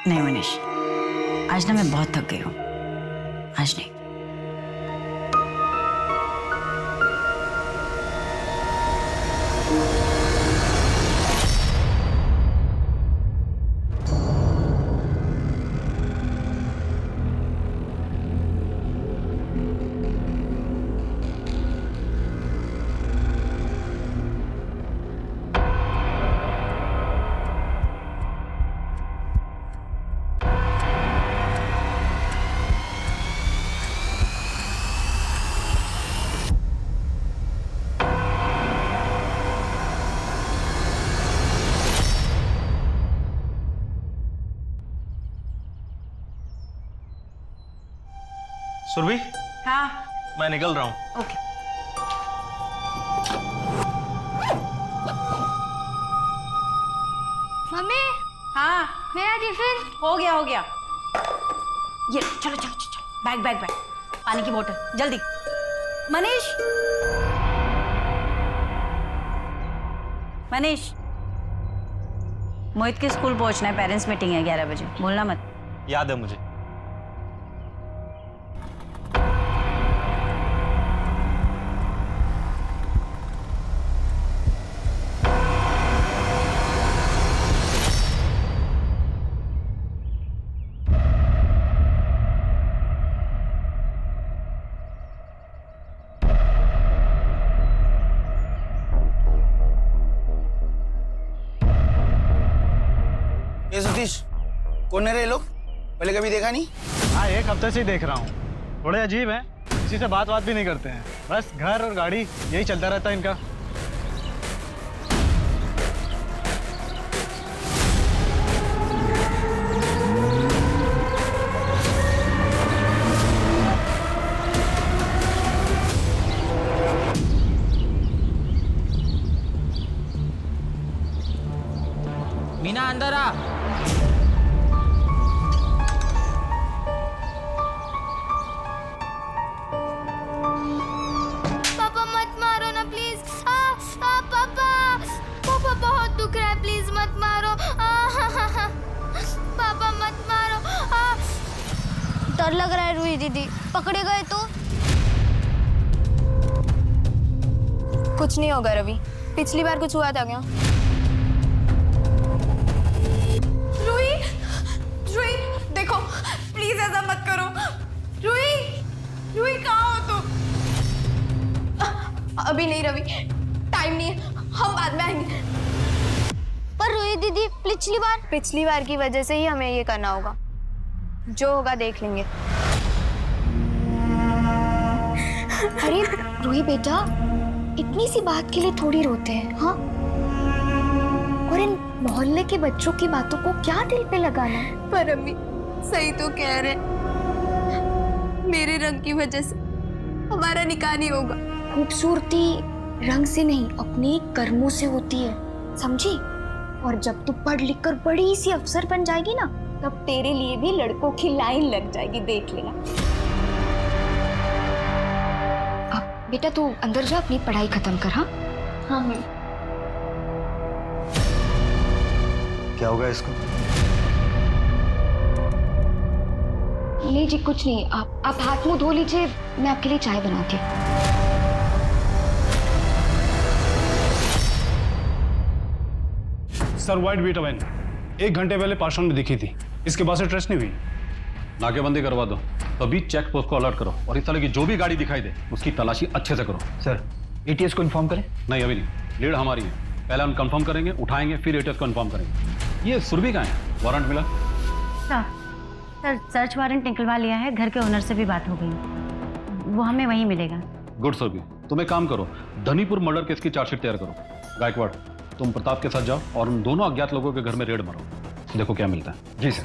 नहीं मनीष, आज ना मैं बहुत थक गई हूँ, आज नहीं। सुरभि, हाँ। मैं निकल रहा हूँ। ओके। मम्मी, हाँ, मेरा टिफिन हो गया हो गया। ये चलो चलो चलो चलो, बैग बैग बैग, पानी की बोतल जल्दी। मनीष, मनीष, मोहित के स्कूल पहुंचना है, पेरेंट्स मीटिंग है 11 बजे, भूलना मत। याद है मुझे। ये सतीश, कौन है रे लोग? पहले कभी देखा नहीं? हाँ, एक हफ्ते से ही देख रहा हूँ। थोड़े अजीब हैं, किसी से बात भी नहीं करते हैं, बस घर और गाड़ी यही चलता रहता है इनका। मीना अंदर आ। पापा मत मारो ना प्लीज। पापा, पापा बहुत दुख रहा है, प्लीज मत मारो। पापा मत मारो। डर लग रहा है रूही दीदी, पकड़े गए तो? कुछ नहीं होगा रवि, पिछली बार कुछ हुआ था क्या? रूही, रूही देखो प्लीज ऐसा मत करो। रूही, रूही कहाँ हो तुम? अभी नहीं रवि, टाइम नहीं है, हम बाद में आएंगे। पर रूही दीदी पिछली बार की वजह से ही हमें ये करना होगा, जो होगा देख लेंगे। अरे रूही बेटा, इतनी सी बात के लिए थोड़ी रोते हैं, हाँ? और इन मोहल्ले के बच्चों की बातों को क्या दिल पे लगाना है? पर अम्मी सही तो कह रहे, मेरे रंग की वजह से हमारा निकाह नहीं होगा। खूबसूरती रंग से नहीं, अपने कर्मों से होती है, समझी? और जब तू पढ़ लिख कर बड़ी सी अफसर बन जाएगी ना, तब तेरे लिए भी लड़कों की लाइन लग जाएगी, देख लेना। अब बेटा तू अंदर जा, अपनी पढ़ाई खत्म कर। हाँ हाँ। क्या होगा इसको? नहीं जी कुछ नहीं, आप हाथ मुंह धो लीजिए, मैं आपके लिए चाय बनाती हूँ। सर व्हाइट बीटावाइन 1 घंटे पहले पाषाण में दिखी थी, इसके बाद से ट्रेस नहीं हुई। नाकेबंदी करवा दो, तभी चेक पोस्ट को अलर्ट करो और इस तरह की जो भी गाड़ी दिखाई दे उसकी तलाशी अच्छे से करो। सर एटीएस को इन्फॉर्म करें? नहीं अभी नहीं, लीड हमारी है, पहले हम कंफर्म करेंगे, उठाएंगे, फिर एटीएस को इन्फॉर्म करेंगे। ये सुरभि कहाँ है? वारंट मिला? सर सर्च वारंट निकलवा लिया है, घर के ओनर से भी बात हो गई, वो हमें वहीं मिलेगा। गुड सुरभि, तुम एक काम करो, धनीपुर मर्डर केस की चार्जशीट तैयार करो। गायकवाड़ तुम प्रताप के साथ जाओ और उन दोनों अज्ञात लोगों के घर में रेड मारो, देखो क्या मिलता है। जी सर।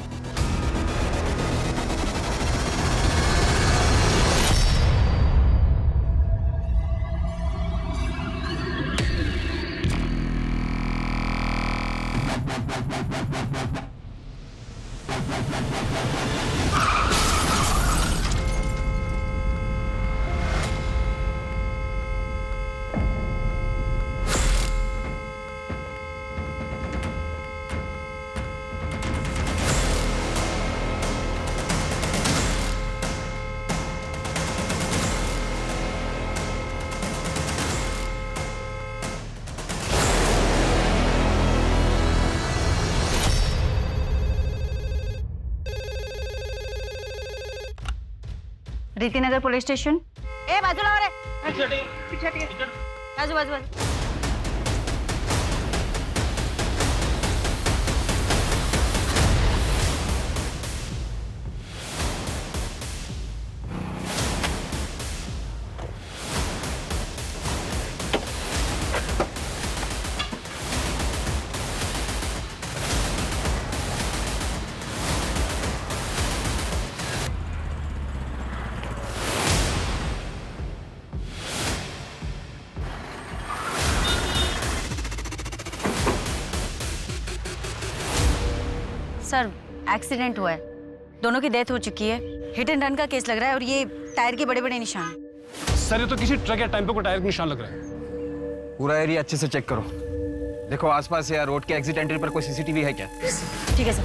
Ritinagar police station. ए बाजूला रे, बाजू बाजू बाजू। सर एक्सीडेंट हुआ है, दोनों की डेथ हो चुकी है। हिट एंड रन का केस लग रहा है और ये टायर के बड़े बड़े निशान। सर ये तो किसी ट्रक या टेम्पो को टायर के निशान लग रहा है। पूरा एरिया अच्छे से चेक करो, देखो आसपास या रोड के एग्जिट एंट्री पर कोई सीसीटीवी है क्या? ठीक है सर।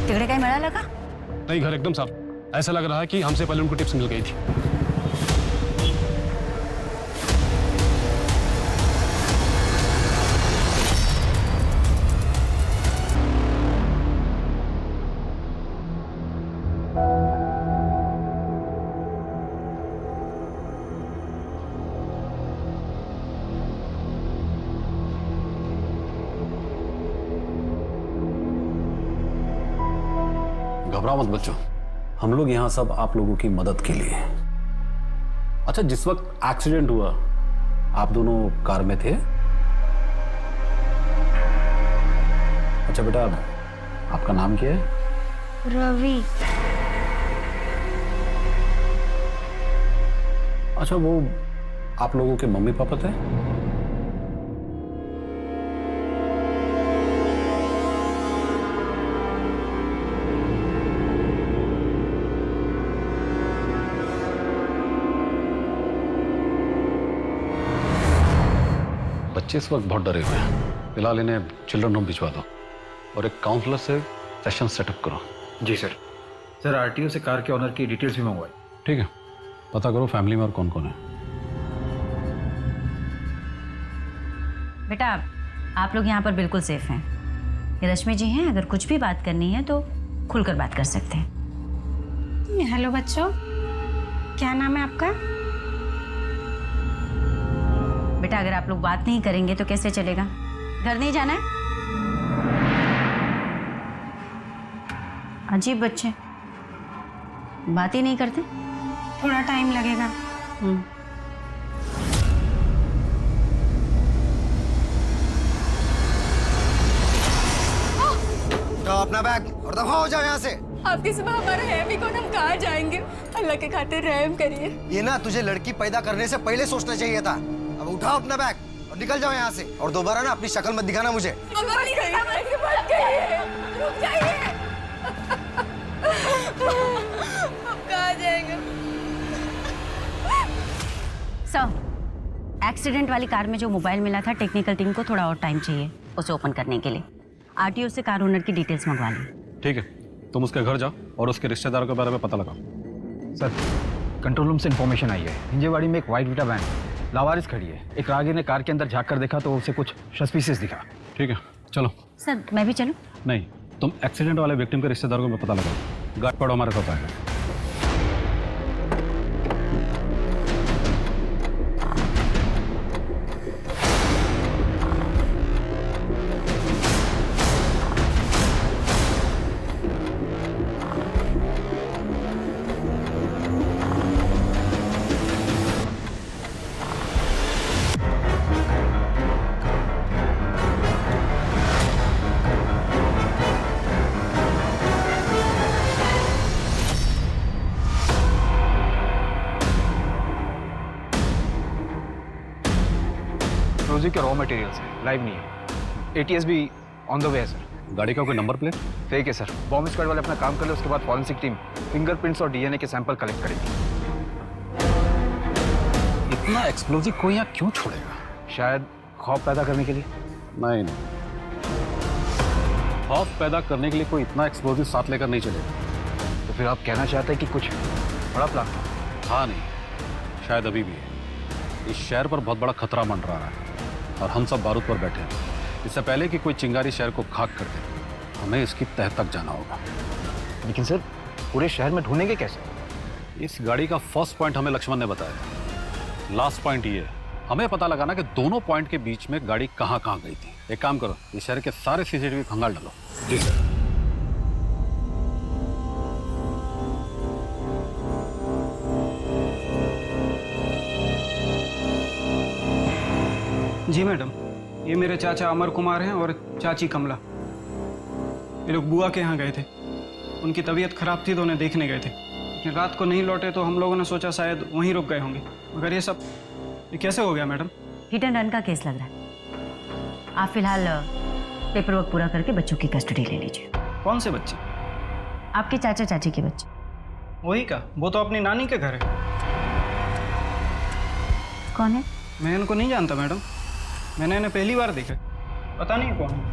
तिकडे काही मिळालं का? नहीं, घर एकदम साफ। ऐसा लग रहा है कि हमसे पहले उनको टिप्स मिल गई थी। घबराओ मत बच्चों, हम लोग यहाँ सब आप लोगों की मदद के लिए हैं। अच्छा, जिस वक्त एक्सीडेंट हुआ आप दोनों कार में थे? अच्छा बेटा, आपका नाम क्या है? रवि। अच्छा, वो आप लोगों के मम्मी पापा थे? बच्चे इस वक्त बहुत डरे हुए हैं, फिलहाल इन्हें चिल्ड्रन होम भिजवा दो और एक काउंसलर से सेशन सेटअप करो। जी सर। सर आरटीओ से कार के ऑनर की डिटेल्स भी मंगवाई। ठीक है, पता करो फैमिली में और कौन कौन है। बेटा आप लोग यहाँ पर बिल्कुल सेफ हैं। ये रश्मि जी हैं, अगर कुछ भी बात करनी है तो खुलकर बात कर सकते हैं। हेलो बच्चों, क्या नाम है आपका? बेटा अगर आप लोग बात नहीं करेंगे तो कैसे चलेगा? घर नहीं जाना है? अजीब बच्चे, बात ही नहीं करते। थोड़ा टाइम लगेगा। तो अपना बैग और दफा हो जाओ यहाँ से। आपके सिवा हमारा है भी कौन, हम कहाँ जाएंगे? अल्लाह के खातिर रहम करिए। ये ना तुझे लड़की पैदा करने से पहले सोचना चाहिए था। अब उठाओ अपना बैग और निकल जाओ यहाँ से, और दोबारा ना अपनी शक्ल मत दिखाना मुझे। कहाँ जाएंगे? सर एक्सीडेंट वाली कार में जो मोबाइल मिला था, टेक्निकल टीम को थोड़ा और टाइम चाहिए उसे ओपन करने के लिए। आरटीओ से कार ओनर की डिटेल्स मंगवा ली। ठीक है, तुम उसके घर जाओ और उसके रिश्तेदारों के बारे में पता लगाओ। सर कंट्रोल रूम से इन्फॉर्मेशन आई है, हिंजेवाड़ी में एक वाइट विटा वैन लावारिस खड़ी है। एक राहगीर ने कार के अंदर झांक कर देखा तो उसे कुछ सस्पिशियस दिखा। ठीक है, चलो। सर मैं भी चलूं? नहीं, तुम एक्सीडेंट वाले विक्टिम के रिश्तेदारों को पता लगाओ। गार्ड पड़ो हमारे साथ आएगा। रोजी के रॉ मटेरियल्स है, लाइव नहीं है। एटीएस भी ऑन द वे है सर। गाड़ी का कोई नंबर प्लेट? फेक है सर। बॉम्ब स्क्वाड वाले अपना काम कर ले, उसके बाद फॉरेंसिक टीम फिंगरप्रिंट्स और डीएनए के सैंपल कलेक्ट करेगी। इतना एक्सप्लोजिव कोई यहाँ क्यों छोड़ेगा? शायद खौफ पैदा करने के लिए। नहीं नहीं, खौफ पैदा करने के लिए कोई इतना एक्सप्लोजिव साथ लेकर नहीं चलेगा। तो फिर आप कहना चाहते हैं कि कुछ बड़ा प्लान था? हाँ नहीं, शायद अभी भी है। इस शहर पर बहुत बड़ा खतरा मंडरा रहा है और हम सब बारूद पर बैठे हैं। इससे पहले कि कोई चिंगारी शहर को खाक कर दे, हमें इसकी तह तक जाना होगा। लेकिन सर पूरे शहर में ढूंढेंगे कैसे? इस गाड़ी का फर्स्ट पॉइंट हमें लक्ष्मण ने बताया। लास्ट पॉइंट ये है, हमें पता लगाना कि दोनों पॉइंट के बीच में गाड़ी कहाँ कहाँ गई थी। एक काम करो, इस शहर के सारे सीसीटीवी खंगाल डालो। जी सर। जी मैडम, ये मेरे चाचा अमर कुमार हैं और चाची कमला। ये लोग बुआ के यहाँ गए थे, उनकी तबीयत खराब थी तो उन्हें देखने गए थे, लेकिन रात को नहीं लौटे तो हम लोगों ने सोचा शायद वहीं रुक गए होंगे। मगर ये कैसे हो गया मैडम? हिट एंड रन का केस लग रहा है। आप फिलहाल पेपर वर्क पूरा करके बच्चों की कस्टडी ले लीजिए। कौन से बच्चे? आपके चाचा चाची के बच्चे। वही का, वो तो अपनी नानी के घर है। कौन है? मैं इनको नहीं जानता मैडम, मैंने इन्हें पहली बार देखा, पता नहीं कौन है।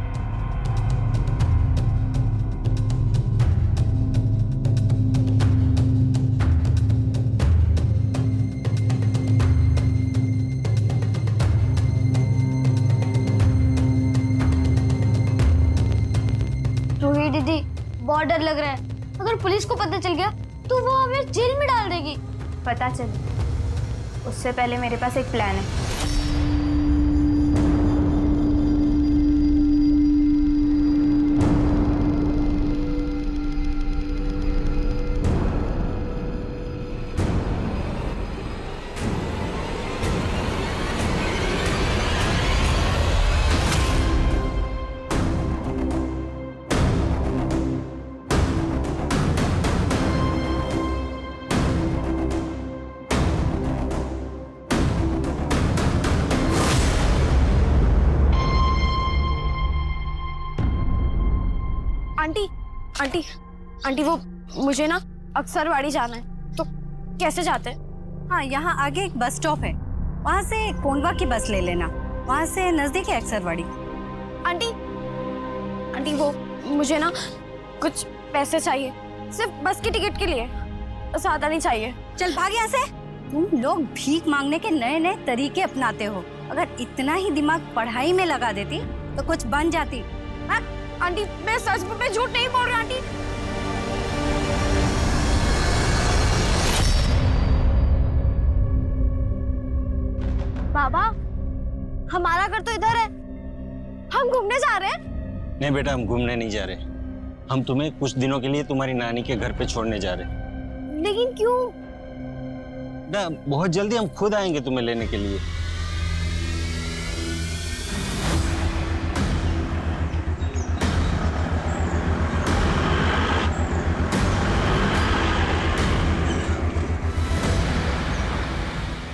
रूही दीदी, बहुत डर लग रहा है। अगर पुलिस को पता चल गया तो वो हमें जेल में डाल देगी। पता चले उससे पहले मेरे पास एक प्लान है। आंटी आंटी आंटी, वो मुझे ना अक्सरवाड़ी जाना है, तो कैसे जाते हैं? हाँ, यहाँ आगे एक बस स्टॉप है, वहाँ से कोंडवा की बस ले लेना, वहाँ से नजदीक है अक्सरवाड़ी। आंटी आंटी, वो मुझे ना कुछ पैसे चाहिए, सिर्फ बस की टिकट के लिए, ज्यादा नहीं चाहिए। चल भाग यहाँ से। तुम लोग भीख मांगने के नए नए तरीके अपनाते हो। अगर इतना ही दिमाग पढ़ाई में लगा देती तो कुछ बन जाती। आंटी, मैं सच में, मैं झूठ नहीं बोल रही आंटी। बाबा, हमारा घर तो इधर है, हम घूमने जा रहे हैं। नहीं बेटा, हम घूमने नहीं जा रहे, हम तुम्हें कुछ दिनों के लिए तुम्हारी नानी के घर पे छोड़ने जा रहे हैं। लेकिन क्यों? ना, बहुत जल्दी हम खुद आएंगे तुम्हें लेने के लिए।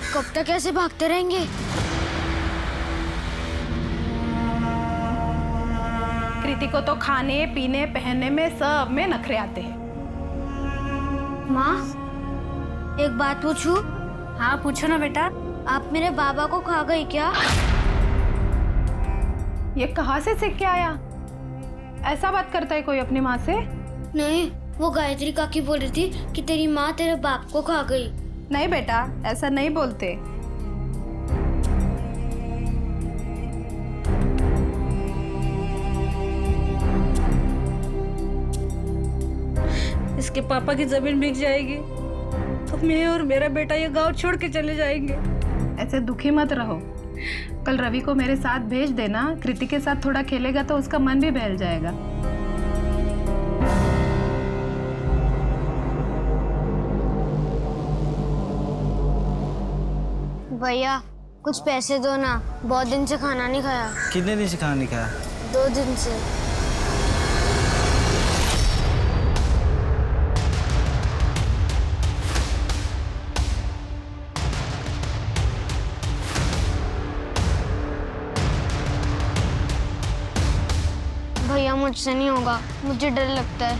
कब तक ऐसे भागते रहेंगे? कृति को तो खाने पीने पहनने में सब में नखरे आते हैं। माँ, एक बात पूछूं? हाँ पूछो ना बेटा। आप मेरे बाबा को खा गई क्या? ये कहाँ से सीख के आया? ऐसा बात करता है कोई अपनी माँ से? नहीं, वो गायत्री काकी बोल रही थी कि तेरी माँ तेरे बाप को खा गई। नहीं बेटा, ऐसा नहीं बोलते। इसके पापा की जमीन बिक जाएगी तो मैं और मेरा बेटा ये गांव छोड़ के चले जाएंगे। ऐसे दुखी मत रहो, कल रवि को मेरे साथ भेज देना, कृति के साथ थोड़ा खेलेगा तो उसका मन भी बहल जाएगा। भैया, कुछ पैसे दो ना, बहुत दिन से खाना नहीं खाया। कितने दिन से खाना नहीं खाया? 2 दिन से। भैया, मुझसे नहीं होगा, मुझे डर लगता है।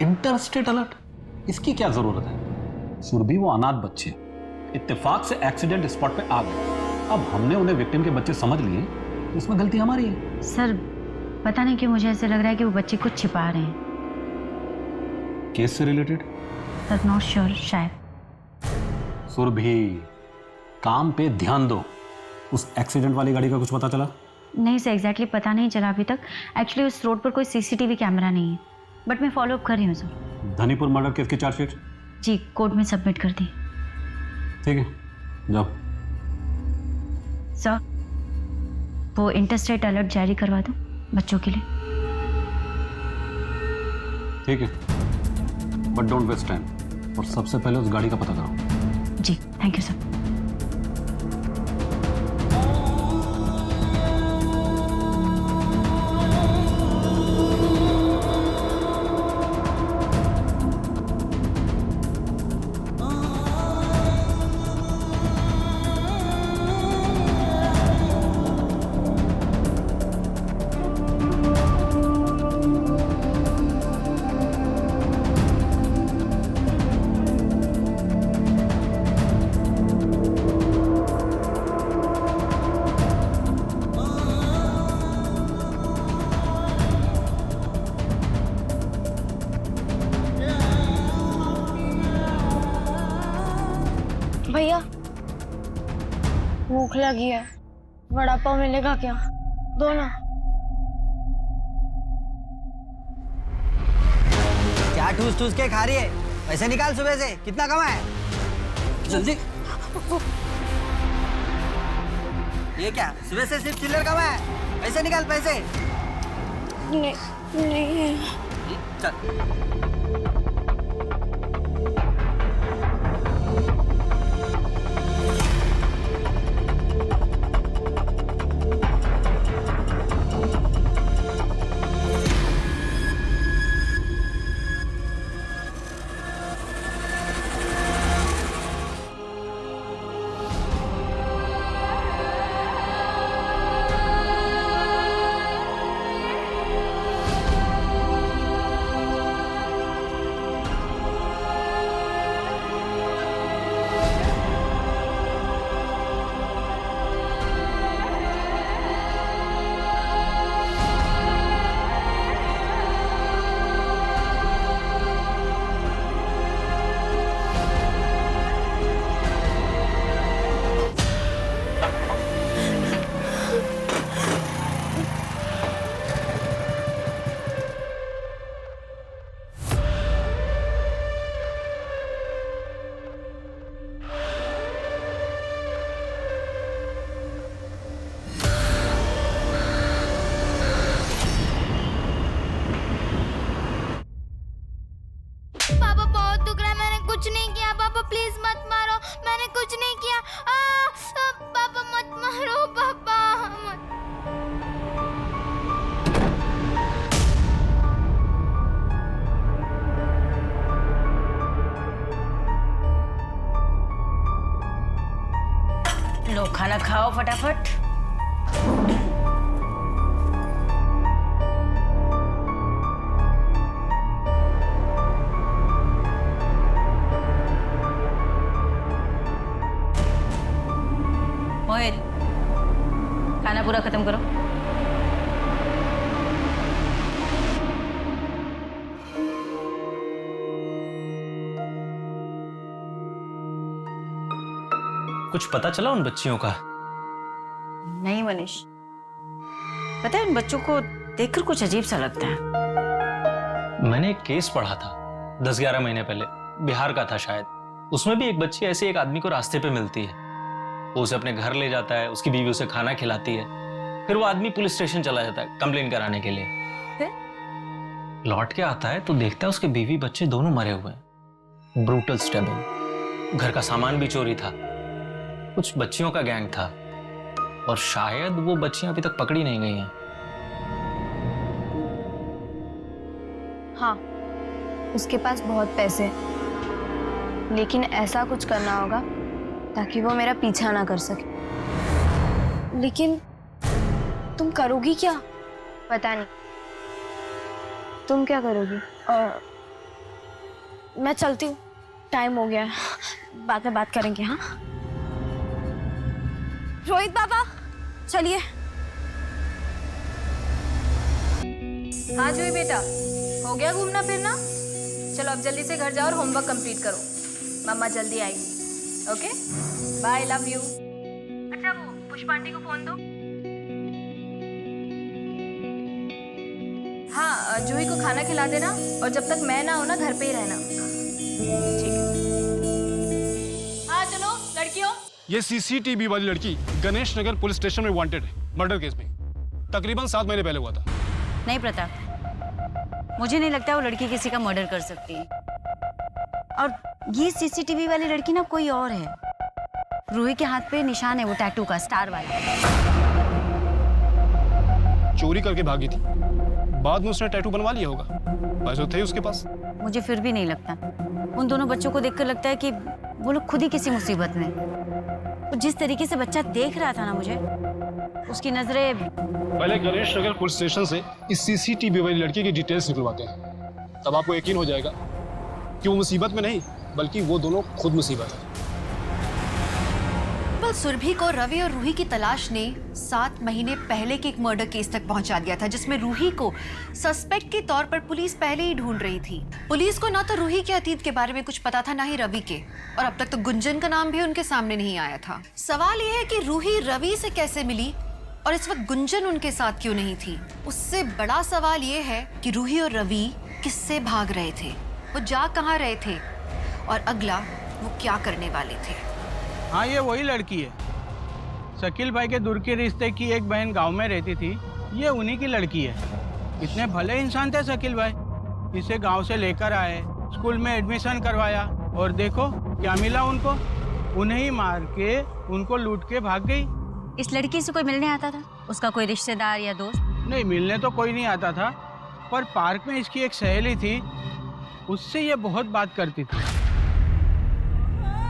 इंटरस्टेट अलर्ट, इसकी क्या जरूरत है? सुरभि वो अनाथ बच्चे इत्तेफाक से एक्सीडेंट स्पॉट पे आ गए। अब हमने उन्हें विक्टिम के बच्चे समझ लिए तो इसमें गलती हमारी है। सर, पता नहीं क्यों मुझे ऐसे लग रहा है कि वो बच्चे कुछ छिपा रहे हैं। केस से रिलेटेड? सर, नॉट श्योर, शायद। सुरभि, काम पे ध्यान दो। उस एक्सीडेंट वाली गाड़ी का कुछ पता चला? नहीं सर, एग्जैक्टली पता नहीं चला अभी तक। एक्चुअली उस रोड पर कोई सीसीटीवी कैमरा नहीं है, बट मैं फॉलो अप कर रही हूँ सर। धनीपुर मर्डर केस की चार्जशीट जी कोर्ट में सबमिट कर दी। ठीक है, जाओ। सर वो इंटरस्टेट अलर्ट जारी करवा दो बच्चों के लिए। ठीक है, बट डोंट वेस्ट टाइम, और सबसे पहले उस गाड़ी का पता करो। जी थैंक यू सर। भैया भूख लगी है, वड़ा पाव मिलेगा क्या? दो ना। क्या ठूस ठूस के खा रही है? पैसे निकाल सुबह से, कितना कमा है? जल्दी। ये क्या सुबह से सिर्फ चिल्लर कमा है? पैसे निकाल पैसे। नहीं है। चल। पापा बहुत दुख रहा है, मैंने कुछ नहीं किया। पापा प्लीज मत मारो, मैंने कुछ नहीं किया। पापा मत मारो, पापा मत। लो खाना खाओ फटाफट। मोहित खाना पूरा खत्म करो। कुछ पता चला उन बच्चियों का? नहीं मनीष, पता है इन बच्चों को देखकर कुछ अजीब सा लगता है। मैंने एक केस पढ़ा था 10-11 महीने पहले, बिहार का था शायद। उसमें भी एक बच्ची ऐसे एक आदमी को रास्ते पे मिलती है, वो उसे अपने घर ले जाता है, उसकी बीवी उसे खाना खिलाती है, फिर वो आदमी पुलिस स्टेशन चला जाता है कंप्लेन कराने के लिए। लौट के आता है तो देखता है उसके बीवी बच्चे दोनों मरे हुए हैं। Brutal stabbing. घर का सामान भी चोरी था, कुछ बच्चियों का गैंग था, और शायद वो बच्चियां अभी तक पकड़ी नहीं गई हैं। हाँ, उसके पास बहुत पैसे हैं, लेकिन ऐसा कुछ करना होगा ताकि वो मेरा पीछा ना कर सके। लेकिन तुम करोगी क्या? पता नहीं, तुम क्या करोगी? मैं चलती हूँ, टाइम हो गया है, बाद में बात करेंगे। हाँ रोहित बाबा चलिए। हाँ जूही बेटा, हो गया घूमना फिरना? चलो अब जल्दी से घर जाओ और होमवर्क कंप्लीट करो, मम्मा जल्दी आएगी। Okay bye, love you. अच्छा वो पुष्पा आंटी को फोन दो। जूही को खाना खिला देना और जब तक मैं ना हो ना घर पे ही रहना। ठीक है। हाँ चलो लड़कियों। ये सीसीटीवी वाली लड़की गणेश नगर पुलिस स्टेशन में वांटेड है मर्डर केस में। तकरीबन 7 महीने पहले हुआ था। नहीं प्रताप, मुझे नहीं लगता वो लड़की किसी का मर्डर कर सकती है। और ये सीसीटीवी वाली लड़की ना कोई और है। रूही के हाथ पे निशान है वो टैटू का, स्टार वाला। चोरी करके भागी थी, बाद में उसने टैटू बनवा लिया होगा, पैसे थे उसके पास। मुझे फिर भी नहीं लगता। उन दोनों बच्चों को देखकर लगता है कि वो लोग खुद ही किसी मुसीबत में। तो जिस तरीके से बच्चा देख रहा था ना मुझे, उसकी नजरें। पहले गणेश नगर पुलिस स्टेशन से इस सीसीटीवी वाली लड़की की डिटेल्स निकलवाते हैं, तब आपको यकीन हो जाएगा कि वो मुसीबत में नहीं बल्कि वो दोनों खुद मुसीबत है। सुरभि को रवि और रूही की तलाश ने 7 महीने पहले के एक मर्डर केस तक पहुंचा दिया था, जिसमें रूही को सस्पेक्ट के तौर पर पुलिस पहले ही ढूंढ रही थी। पुलिस को ना तो रूही के अतीत के बारे में कुछ पता था, ना ही रवि के, और अब तक तो गुंजन का नाम भी उनके सामने नहीं आया था। सवाल यह है कि रूही रवि से कैसे मिली और इस वक्त गुंजन उनके साथ क्यों नहीं थी। उससे बड़ा सवाल ये है कि रूही और रवि किससे भाग रहे थे, वो जा कहाँ रहे थे, और अगला वो क्या करने वाले थे। हाँ, ये वही लड़की है। शकील भाई के दूर के रिश्ते की एक बहन गांव में रहती थी, ये उन्हीं की लड़की है। इतने भले इंसान थे शकील भाई, इसे गांव से लेकर आए, स्कूल में एडमिशन करवाया, और देखो क्या मिला उनको, उन्हें ही मार के उनको लूट के भाग गई। इस लड़की से कोई मिलने आता था? उसका कोई रिश्तेदार या दोस्त? नहीं, मिलने तो कोई नहीं आता था, पर पार्क में इसकी एक सहेली थी, उससे ये बहुत बात करती थी।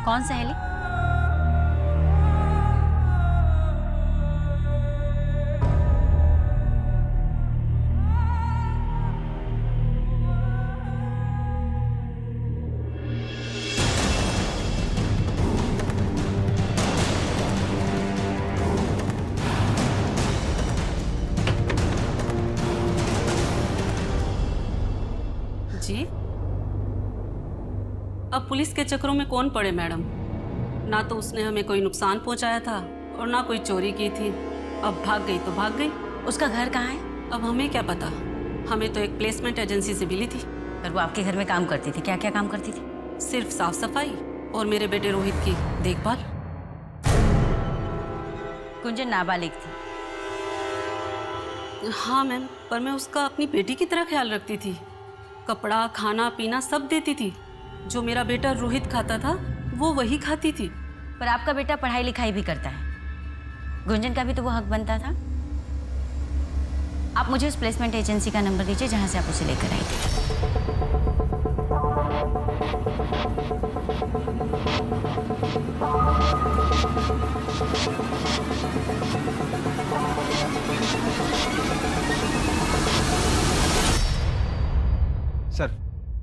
कौन सहेली? जी, अब पुलिस के चक्करों में कौन पड़े मैडम। ना तो उसने हमें कोई नुकसान पहुंचाया था और ना कोई चोरी की थी। अब भाग गई तो भाग गई। उसका घर कहाँ है? अब हमें क्या पता, हमें तो एक प्लेसमेंट एजेंसी से मिली थी। पर वो आपके घर में काम करती थी? क्या क्या काम करती थी? सिर्फ साफ सफाई और मेरे बेटे रोहित की देखभाल। गुंजन नाबालिग थी? हाँ मैम, पर मैं उसका अपनी बेटी की तरह ख्याल रखती थी। कपड़ा, खाना पीना सब देती थी। जो मेरा बेटा रोहित खाता था वो वही खाती थी। पर आपका बेटा पढ़ाई लिखाई भी करता है, गुंजन का भी तो वो हक बनता था। आप मुझे उस प्लेसमेंट एजेंसी का नंबर दीजिए जहां से आप उसे लेकर आई थी।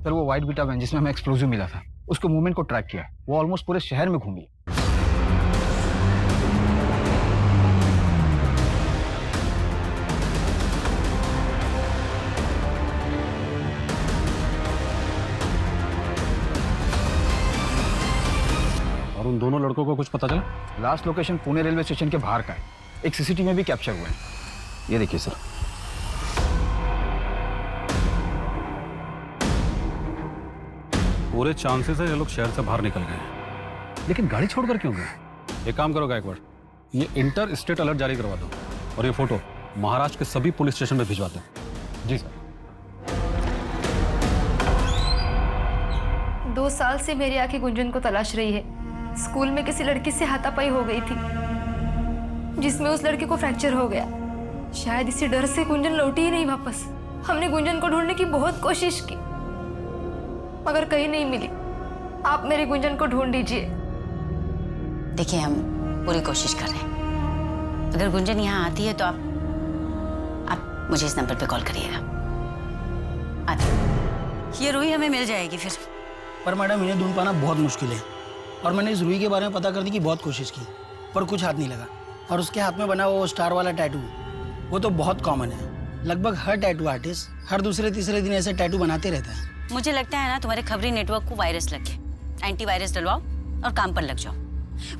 सर वो व्हाइट बीटा वैन जिसमें हमें एक्सप्लोजिव मिला था, उसको मूवमेंट को ट्रैक किया। वो ऑलमोस्ट पूरे शहर में घूमी। और उन दोनों लड़कों को कुछ पता चला? Last location Pune railway station के बाहर का है। एक सीसीटीवी में भी कैप्चर हुआ है। ये देखिए सर। पूरे चांसेस है ये लोग शहर से बाहर निकल गए, लेकिन गाड़ी छोड़कर क्यों गए? एक काम करो गायकवाड़, ये इंटर स्टेट अलर्ट जारी करवा दो और ये फोटो महाराष्ट्र के सभी पुलिस स्टेशन में भिजवा दो। जी सर। 2 साल से मेरी आंखें गुंजन को तलाश रही है। स्कूल में किसी लड़की से हाथापाई हो गई थी, जिसमें उस लड़के को फ्रैक्चर हो गया। शायद इसी डर से गुंजन लौटी ही नहीं वापस। हमने गुंजन को ढूंढने की बहुत कोशिश की, मगर कहीं नहीं मिली। आप मेरी गुंजन को ढूंढ दीजिए। देखिए, हम पूरी कोशिश कर रहे हैं। अगर गुंजन यहाँ आती है तो आप मुझे इस नंबर पे कॉल करिएगा। आती ये रूही हमें मिल जाएगी फिर। पर मैडम, इन्हें ढूंढ पाना बहुत मुश्किल है, और मैंने इस रूही के बारे में पता करने की बहुत कोशिश की, पर कुछ हाथ नहीं लगा। और उसके हाथ में बना वो स्टार वाला टैटू, वो तो बहुत कॉमन है। लगभग हर टैटू आर्टिस्ट हर दूसरे तीसरे दिन ऐसे टैटू बनाते रहता है। मुझे लगता है ना, तुम्हारे खबरी नेटवर्क को वायरस लग गया। एंटीवायरस डलवाओ और काम पर लग जाओ।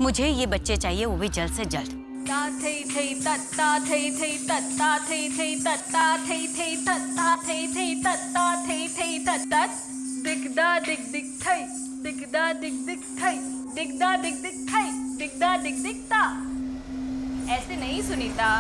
मुझे ये बच्चे चाहिए, वो भी जल्द से जल्द। ता थई थई तत्ता थई थई तत्ता थई थई तत्ता थई थई तत्ता थई थई तत्ता थई थई तत्ता दिगदा दिग दिग थई दिगदा दिग दिग थई दिगदा दिग दिग थई दिगदा दिग दिग ता। ऐसे नहीं सुनीता।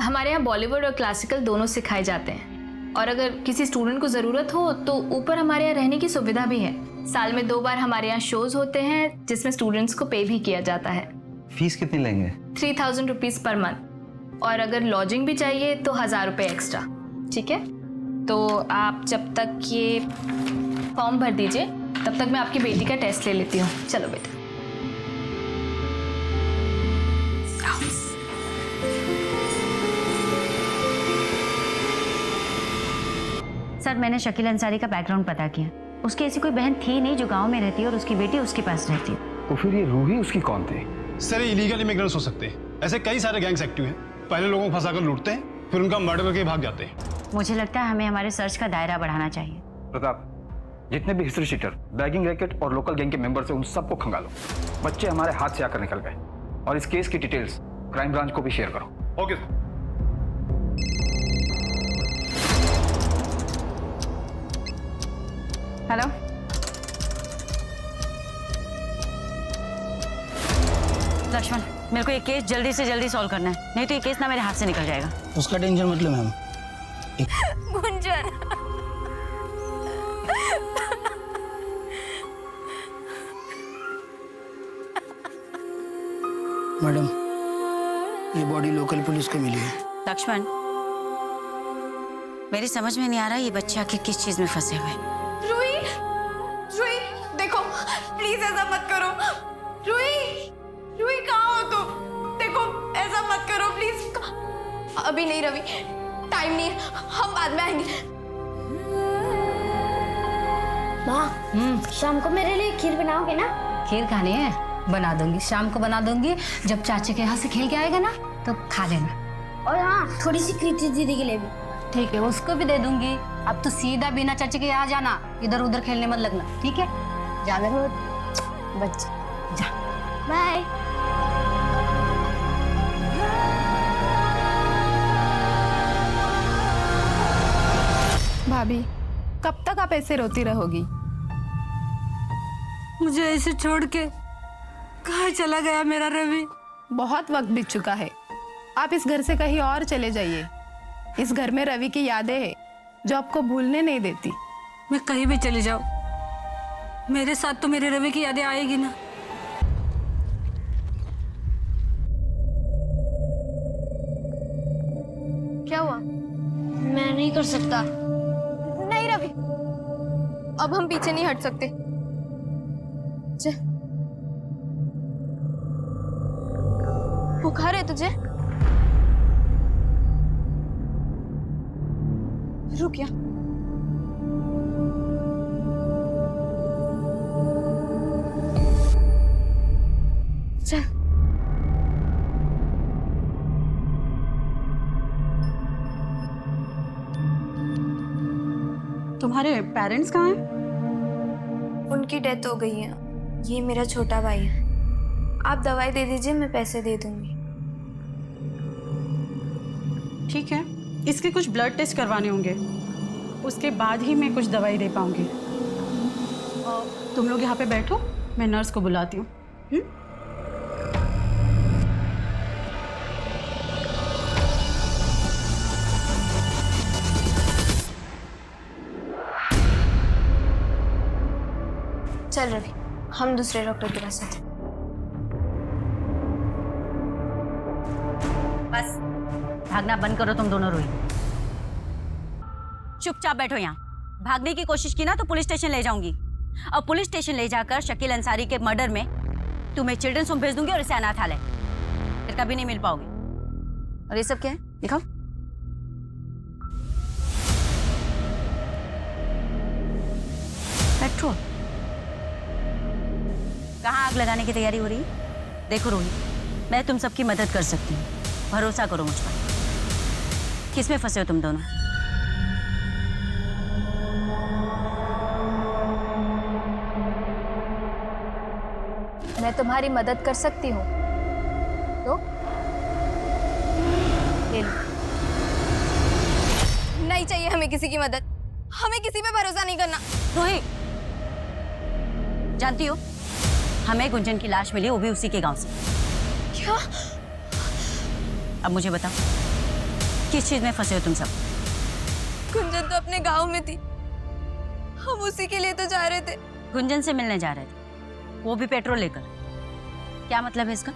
हमारे यहाँ बॉलीवुड और क्लासिकल दोनों सिखाए जाते हैं और अगर किसी स्टूडेंट को ज़रूरत हो तो ऊपर हमारे यहाँ रहने की सुविधा भी है। साल में 2 बार हमारे यहाँ शोज होते हैं जिसमें स्टूडेंट्स को पे भी किया जाता है। फीस कितनी लेंगे? 3000 रुपीज़ पर मंथ और अगर लॉजिंग भी चाहिए तो 1000 रुपये एक्स्ट्रा। ठीक है, तो आप जब तक ये फॉर्म भर दीजिए तब तक मैं आपकी बेटी का टेस्ट ले लेती हूँ। चलो बेटा। सर, मैंने शकील अंसारी का बैकग्राउंड पता किया। उसकी ऐसी कोई बहन थी नहीं जो गांव में रहती है और उसकी बेटी उसके पास रहती है। तो फिर ये रूही उसकी कौन थी? सर, ये इलीगल इमिग्रेंट्स हो सकते हैं। ऐसे कई सारे गैंग्स एक्टिव हैं। पहले लोगों को फंसाकर लूटते हैं, फिर उनका मर्डर करके भाग जाते हैं। मुझे लगता है हमें हमारे सर्च का दायरा बढ़ाना चाहिए। प्रताप, जितने भी हिस्ट्री शीटर, बैगिंग रैकेट और लोकल गैंग के मेंबर्स हैं, उन सबको खंगालो। बच्चे हमारे हाथ से आकर निकल गए और इस केस की डिटेल्स क्राइम ब्रांच को भी शेयर करो। Okay sir. हेलो, लक्ष्मण, मेरे को ये केस जल्दी से जल्दी सॉल्व करना है, नहीं तो ये केस ना मेरे हाथ से निकल जाएगा। उसका टेंशन मत लो मैम। गुंजन, मैडम, ये बॉडी लोकल पुलिस को मिली है। लक्ष्मण, मेरी समझ में नहीं आ रहा ये बच्चे आखिर किस चीज में फंसे हुए हैं। रूही, रूही, देखो प्लीज ऐसा मत करो। रूही, रूही कहाँ हो तुम? देखो ऐसा मत करो प्लीज। अभी नहीं रवि, टाइम नहीं है, हम बाद में आएंगे। माँ, शाम को मेरे लिए खीर बनाओगे ना? खीर खानी है? बना दूंगी, शाम को बना दूंगी। जब चाचे के यहाँ से खेल के आएगा ना तो खा लेना। और हाँ, थोड़ी सी कृति दीदी के लिए भी। ठीक है, उसको भी दे दूंगी। अब तो सीधा बिना चाचे के यहाँ जाना, इधर उधर खेलने मत लगना, ठीक है? जा मेरे बच्चे, जा। बाय। भाभी, कब तक आप ऐसे रोती रहोगी? मुझे ऐसे छोड़ के कहाँ चला गया मेरा रवि? बहुत वक्त बीत चुका है, आप इस घर से कहीं और चले जाइए। इस घर में रवि की यादें हैं जो आपको भूलने नहीं देती। मैं कहीं भी चली जाऊं, मेरे साथ तो मेरे रवि की यादें आएगी ना। क्या हुआ? मैं नहीं कर सकता। नहीं रवि, अब हम पीछे नहीं हट सकते। बुखार है तुझे? रुक जा। चल। तुम्हारे पेरेंट्स कहाँ हैं? उनकी डेथ हो गई है। ये मेरा छोटा भाई है। आप दवाई दे दीजिए, मैं पैसे दे दूंगी। ठीक है, इसके कुछ ब्लड टेस्ट करवाने होंगे, उसके बाद ही मैं कुछ दवाई दे पाऊंगी। तुम लोग यहाँ पे बैठो, मैं नर्स को बुलाती हूँ। चल रवि, हम दूसरे डॉक्टर के पास आते। बस भागना बंद करो तुम दोनों। रोही, चुपचाप बैठो यहाँ। भागने की कोशिश की ना तो पुलिस स्टेशन ले जाऊंगी, और पुलिस स्टेशन ले जाकर शकील अंसारी के मर्डर में तुम्हें चिल्ड्रंस होम भेज दूंगी और इसे अनाथालय। फिर कभी नहीं मिल पाओगे। और ये सब क्या है, दिखाओ। पेट्रोल। कहाँ आग लगाने की तैयारी हो रही है? देखो रोही, मैं तुम सबकी मदद कर सकती हूँ, भरोसा करो मुझ पर। किसमें फंसे हो तुम दोनों? मैं तुम्हारी मदद कर सकती हूँ तो ले लो। नहीं चाहिए हमें किसी की मदद, हमें किसी पे भरोसा नहीं करना। रोही, जानती हो हमें गुंजन की लाश मिली, वो भी उसी के गांव से। क्या? अब मुझे बताओ किस चीज में फंसे हो तुम सब? गुंजन तो अपने गांव में थी, हम उसी के लिए तो जा रहे थे। गुंजन से मिलने जा रहे थे, वो भी पेट्रोल लेकर। क्या मतलब है इसका?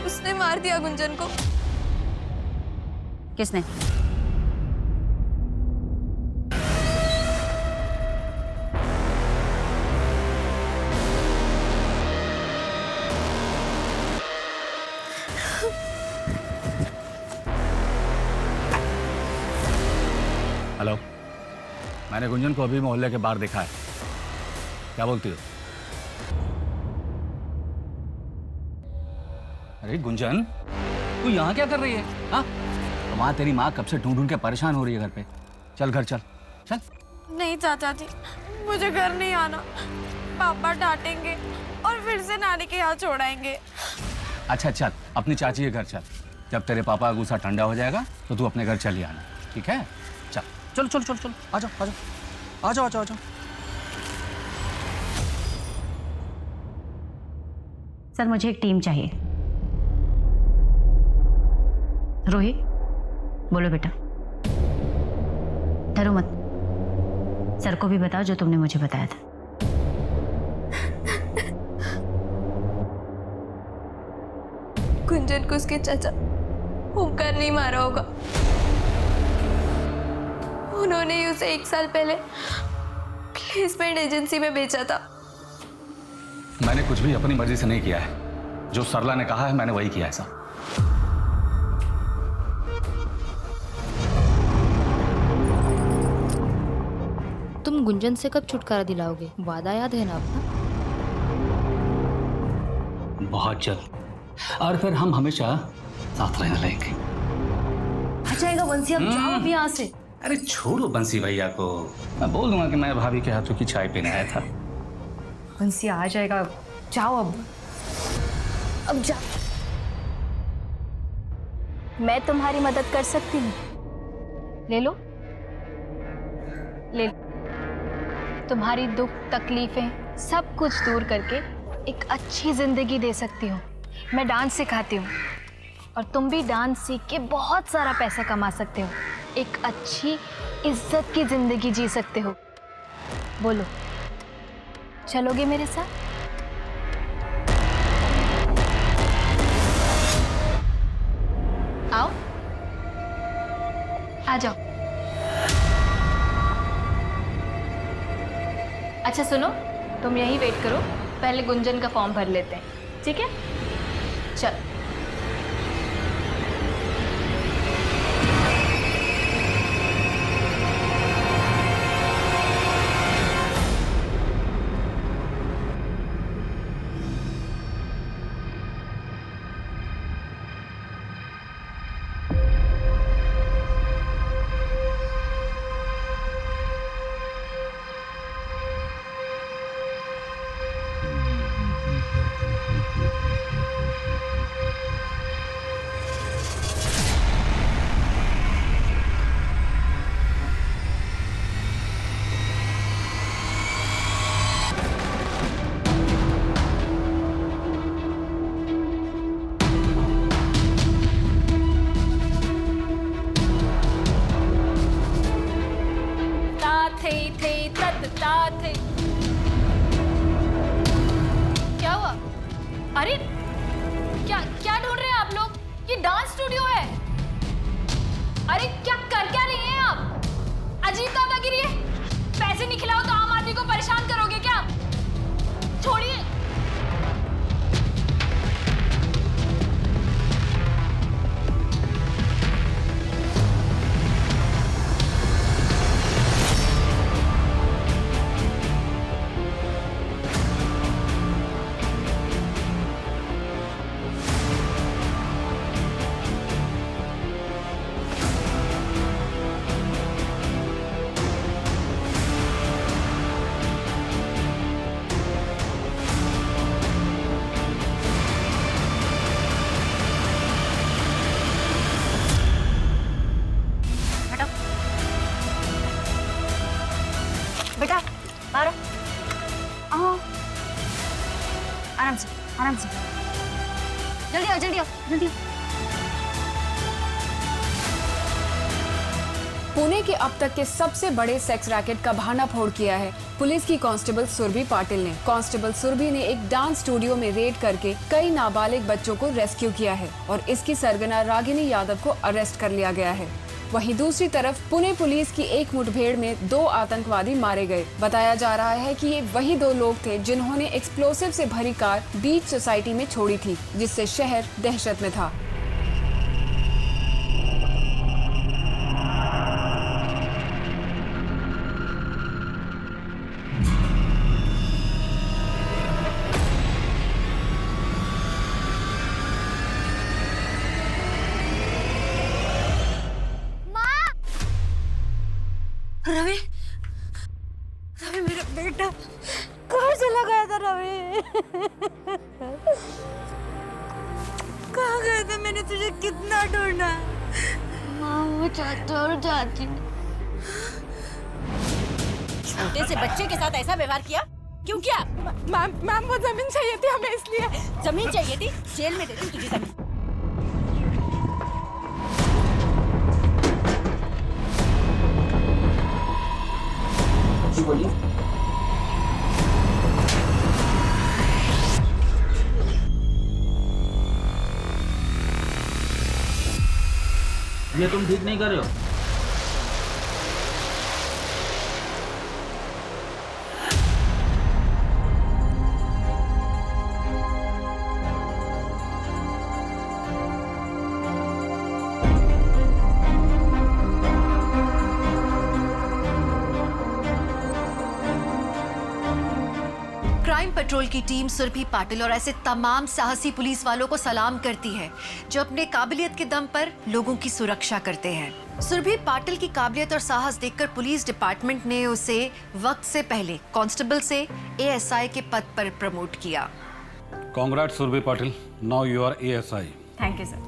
उसने मार दिया गुंजन को। किसने? हेलो, मैंने गुंजन को अभी मोहल्ले के बाहर देखा है। क्या बोलती हो? अरे गुंजन, तू यहाँ क्या कर रही है? हाँ, वहाँ तेरी माँ कब से ढूंढ ढूंढ के परेशान हो रही है घर पे। चल घर चल चल। नहीं चाचा जी, मुझे घर नहीं आना, पापा डांटेंगे और फिर से नानी के यहाँ छोड़ाएंगे। अच्छा चल, अपनी चाची के घर चल। जब तेरे पापा का गुस्सा ठंडा हो जाएगा तो तू अपने घर चली आना, ठीक है? चल चल चल चल चल, आ जाओ आ जाओ आ जाओ आ जाओ आ जाओ। सर मुझे एक टीम चाहिए। रोहित, बोलो बेटा। डरो मत, सर को भी बताओ जो तुमने मुझे बताया था। गुंजन को उसके चाचा ओमकार नहीं मारा होगा। उन्होंने ही उसे 1 साल पहले प्लेसमेंट एजेंसी में बेचा था। मैंने कुछ भी अपनी मर्जी से नहीं किया है। जो सरला ने कहा है मैंने वही किया है साहब। तुम गुंजन से कब छुटकारा दिलाओगे? वादा याद है ना अपना? बहुत जल्द, और फिर हम हमेशा साथ रहने लगेंगे। आ जाएगा बंसी, अब जाओ अभी यहाँ से। अरे छोड़ो बंसी भैया को, मैं बोल दूंगा कि मैं भाभी के हाथों की चाय पीने आया था। बंसी आ जाएगा, जाओ अब जाओ। मैं तुम्हारी मदद कर सकती हूँ, ले लो ले लो। तुम्हारी दुख तकलीफें सब कुछ दूर करके एक अच्छी जिंदगी दे सकती हूँ। मैं डांस सिखाती हूँ और तुम भी डांस सीख के बहुत सारा पैसा कमा सकते हो, एक अच्छी इज्जत की जिंदगी जी सकते हो। बोलो, चलोगे मेरे साथ? आओ, आ जाओ। अच्छा सुनो, तुम यहीं वेट करो, पहले गुंजन का फॉर्म भर लेते हैं, ठीक है? चल। क्या हुआ? अरे क्या क्या ढूंढ रहे हैं आप लोग? ये डांस स्टूडियो है। अरे क्या कर क्या रही हैं आप? अजीब दादागिरी है। पैसे नहीं खिलाओ तो आम आदमी को परेशान करोगे क्या? छोड़िए। मारो। आओ, आराम से, आराम से। जल्दी आओ, जल्दी आओ, जल्दी आओ। पुणे के अब तक के सबसे बड़े सेक्स रैकेट का भांडाफोड़ किया है पुलिस की कांस्टेबल सुरभि पाटिल ने। कांस्टेबल सुरभि ने एक डांस स्टूडियो में रेड करके कई नाबालिग बच्चों को रेस्क्यू किया है और इसकी सरगना रागिनी यादव को अरेस्ट कर लिया गया है। वहीं दूसरी तरफ पुणे पुलिस की एक मुठभेड़ में 2 आतंकवादी मारे गए। बताया जा रहा है कि ये वही 2 लोग थे जिन्होंने एक्सप्लोसिव से भरी कार बीच सोसाइटी में छोड़ी थी, जिससे शहर दहशत में था। रवि, रवि मेरा बेटा कहाँ चला गया था? रवि कहाँ गया था? मैंने तुझे कितना ढूंढा। माँ वो चाचा और चाची छोटे से बच्चे के साथ ऐसा व्यवहार किया क्यों किया? मैम वो जमीन चाहिए थी हमें, इसलिए। जमीन चाहिए थी? जेल में देती तुझे जमीन। बोलिए। ये तुम ठीक नहीं कर रहे हो। क्राइम पेट्रोल की टीम सुरभि पाटिल और ऐसे तमाम साहसी पुलिस वालों को सलाम करती है जो अपने काबिलियत के दम पर लोगों की सुरक्षा करते हैं। सुरभि पाटिल की काबिलियत और साहस देखकर पुलिस डिपार्टमेंट ने उसे वक्त से पहले कांस्टेबल से एएसआई के पद पर प्रमोट किया। Congrats Surbhi Patil, now you are ASI. Thank you sir.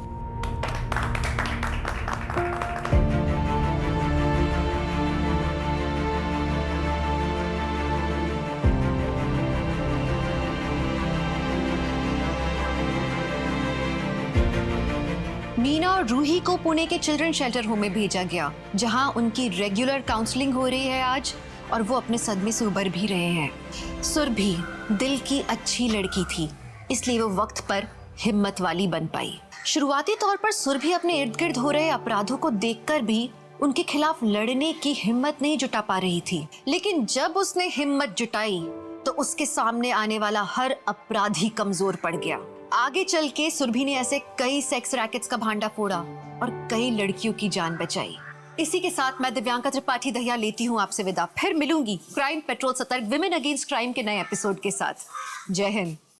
Meena और रूही को पुणे के चिल्ड्रन शेल्टर होम में भेजा गया, जहां उनकी रेगुलर काउंसलिंग हो रही है आज, और वो अपने सदमे से उबर भी रहे हैं। सुरभि दिल की अच्छी लड़की थी, इसलिए वो वक्त पर हिम्मत वाली बन पाई। शुरुआती तौर पर सुरभि अपने इर्द गिर्द हो रहे अपराधों को देखकर भी उनके खिलाफ लड़ने की हिम्मत नहीं जुटा पा रही थी, लेकिन जब उसने हिम्मत जुटाई तो उसके सामने आने वाला हर अपराधी कमजोर पड़ गया। आगे चल के सुरभि ने ऐसे कई सेक्स रैकेट्स का भांडा फोड़ा और कई लड़कियों की जान बचाई। इसी के साथ मैं दिव्यांका त्रिपाठी दहिया लेती हूँ आपसे विदा। फिर मिलूंगी क्राइम पेट्रोल सतर्क विमेन अगेंस्ट क्राइम के नए एपिसोड के साथ। जय हिंद।